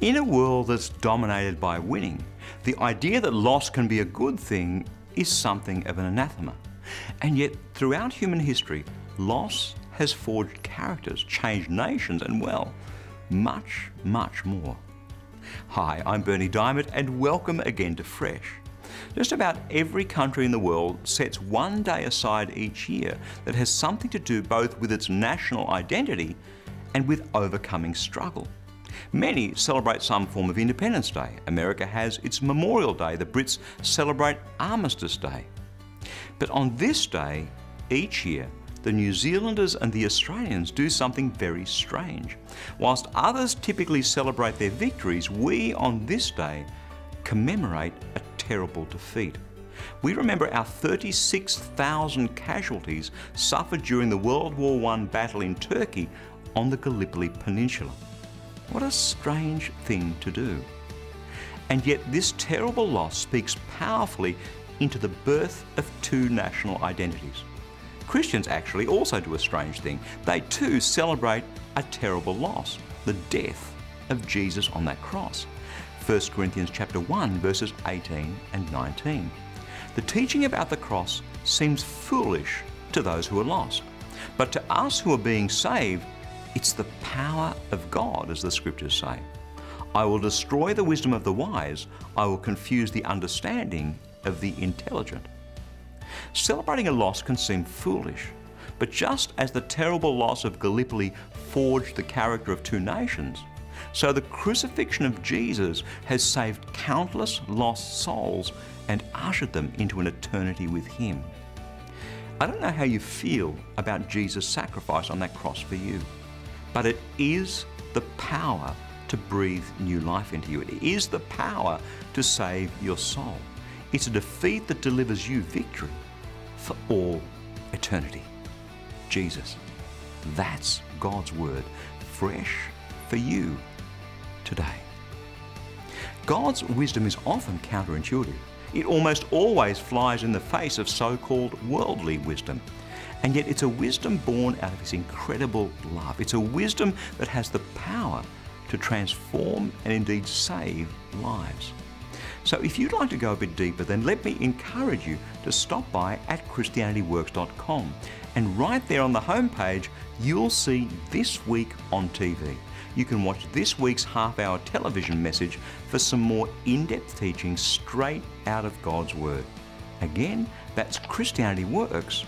In a world that's dominated by winning, the idea that loss can be a good thing is something of an anathema. And yet, throughout human history, loss has forged characters, changed nations, and well, much, much more. Hi, I'm Bernie Diamond, and welcome again to Fresh. Just about every country in the world sets one day aside each year that has something to do both with its national identity and with overcoming struggle. Many celebrate some form of Independence Day. America has its Memorial Day. The Brits celebrate Armistice Day. But on this day, each year, the New Zealanders and the Australians do something very strange. Whilst others typically celebrate their victories, we on this day commemorate a terrible defeat. We remember our 36,000 casualties suffered during the World War I battle in Turkey on the Gallipoli Peninsula. What a strange thing to do. And yet this terrible loss speaks powerfully into the birth of two national identities. Christians actually also do a strange thing. They too celebrate a terrible loss, the death of Jesus on that cross. 1 Corinthians chapter 1 verses 18 and 19. The teaching about the cross seems foolish to those who are lost, but to us who are being saved, it's the power of God, as the scriptures say. I will destroy the wisdom of the wise. I will confuse the understanding of the intelligent. Celebrating a loss can seem foolish, but just as the terrible loss of Gallipoli forged the character of two nations, so the crucifixion of Jesus has saved countless lost souls and ushered them into an eternity with Him. I don't know how you feel about Jesus' sacrifice on that cross for you, but it is the power to breathe new life into you. It is the power to save your soul. It's a defeat that delivers you victory for all eternity. Jesus, that's God's word, fresh for you today. God's wisdom is often counterintuitive. It almost always flies in the face of so-called worldly wisdom. And yet it's a wisdom born out of His incredible love. It's a wisdom that has the power to transform and indeed save lives. So if you'd like to go a bit deeper, then let me encourage you to stop by at christianityworks.com, and right there on the homepage you'll see This Week on TV. You can watch this week's half-hour television message for some more in-depth teaching straight out of God's Word. Again, that's christianityworks.com.